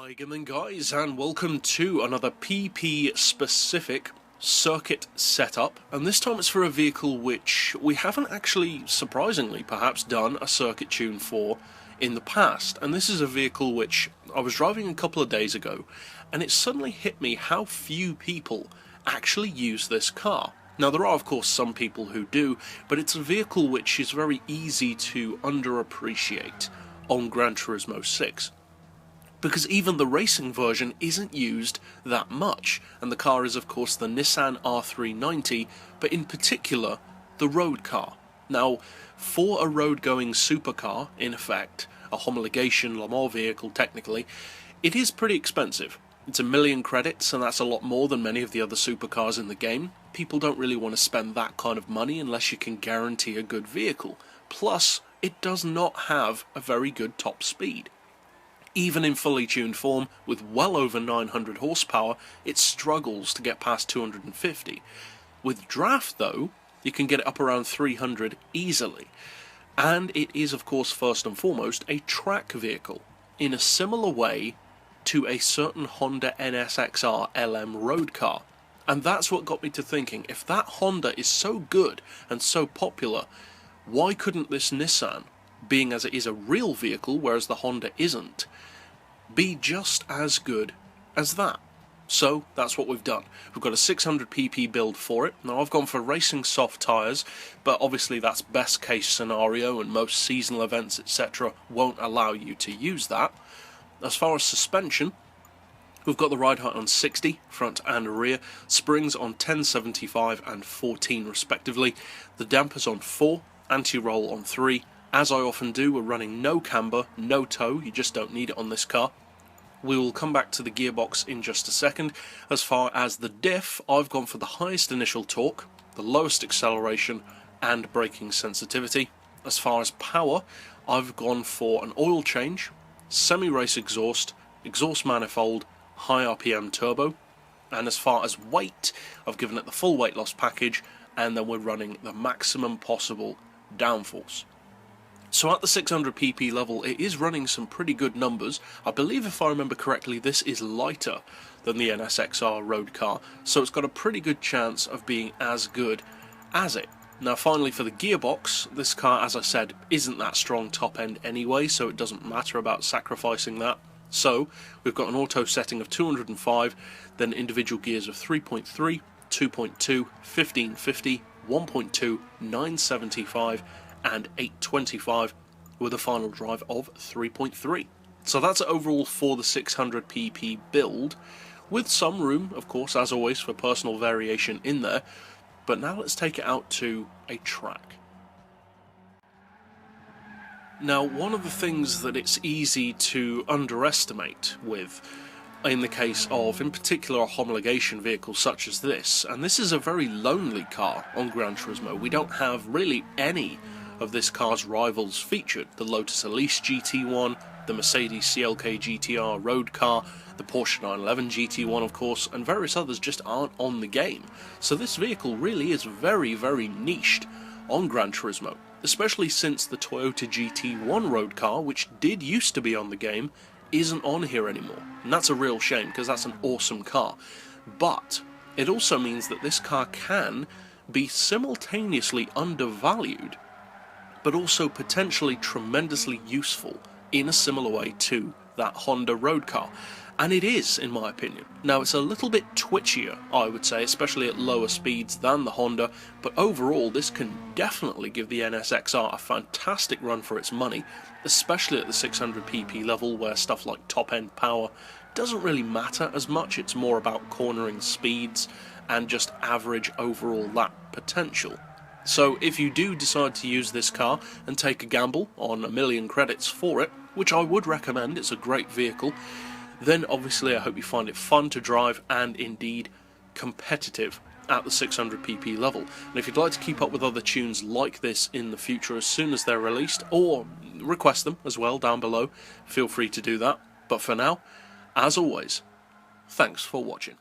Hi again guys, and welcome to another PP specific circuit setup, and this time it's for a vehicle which we haven't actually, surprisingly perhaps, done a circuit tune for in the past. And this is a vehicle which I was driving a couple of days ago, and it suddenly hit me how few people actually use this car. Now there are of course some people who do, but it's a vehicle which is very easy to underappreciate on Gran Turismo 6. Because even the racing version isn't used that much, and the car is of course the Nissan R390, but in particular the road car. Now, for a road-going supercar, in effect, a homologation Le Mans vehicle technically, it is pretty expensive. It's 1 million credits, and that's a lot more than many of the other supercars in the game. People don't really want to spend that kind of money unless you can guarantee a good vehicle. Plus, it does not have a very good top speed. Even in fully tuned form, with well over 900 horsepower, it struggles to get past 250. With draft though, you can get it up around 300 easily. And it is of course first and foremost a track vehicle, in a similar way to a certain Honda NSXR LM road car. And that's what got me to thinking, if that Honda is so good and so popular, why couldn't this Nissan, being as it is a real vehicle whereas the Honda isn't, be just as good as that? So that's what we've done. We've got a 600 pp build for it. Now I've gone for racing soft tyres, but obviously that's best case scenario, and most seasonal events etc. won't allow you to use that. As far as suspension, we've got the ride height on 60, front and rear, springs on 1075 and 14 respectively, the dampers on 4, anti-roll on 3. As I often do, we're running no camber, no tow, you just don't need it on this car. We will come back to the gearbox in just a second. As far as the diff, I've gone for the highest initial torque, the lowest acceleration and braking sensitivity. As far as power, I've gone for an oil change, semi-race exhaust, exhaust manifold, high RPM turbo. And as far as weight, I've given it the full weight loss package, and then we're running the maximum possible downforce. So at the 600 pp level, it is running some pretty good numbers. I believe, if I remember correctly, this is lighter than the NSXR road car, so it's got a pretty good chance of being as good as it. Now finally, for the gearbox, this car, as I said, isn't that strong top end anyway, so it doesn't matter about sacrificing that. So we've got an auto setting of 205, then individual gears of 3.3, 2.2, 1550, 1.2, 975, and 825, with a final drive of 3.3. So that's overall for the 600 pp build, with some room, of course, as always, for personal variation in there. But now let's take it out to a track. Now, one of the things that it's easy to underestimate with, in the case of, in particular, a homologation vehicle such as this, and this is a very lonely car on Gran Turismo. We don't have really any of this car's rivals featured. The Lotus Elise GT1, the Mercedes CLK GTR road car, the Porsche 911 GT1 of course, and various others just aren't on the game. So this vehicle really is very, very niched on Gran Turismo, especially since the Toyota GT1 road car, which did used to be on the game, isn't on here anymore. And that's a real shame, because that's an awesome car. But it also means that this car can be simultaneously undervalued, but also potentially tremendously useful in a similar way to that Honda road car. And it is, in my opinion. Now, it's a little bit twitchier, I would say, especially at lower speeds than the Honda, but overall this can definitely give the NSXR a fantastic run for its money, especially at the 600 pp level, where stuff like top-end power doesn't really matter as much. It's more about cornering speeds and just average overall lap potential. So if you do decide to use this car and take a gamble on 1 million credits for it, which I would recommend, it's a great vehicle, then obviously I hope you find it fun to drive and indeed competitive at the 600 pp level. And if you'd like to keep up with other tunes like this in the future as soon as they're released, or request them as well down below, feel free to do that. But for now, as always, thanks for watching.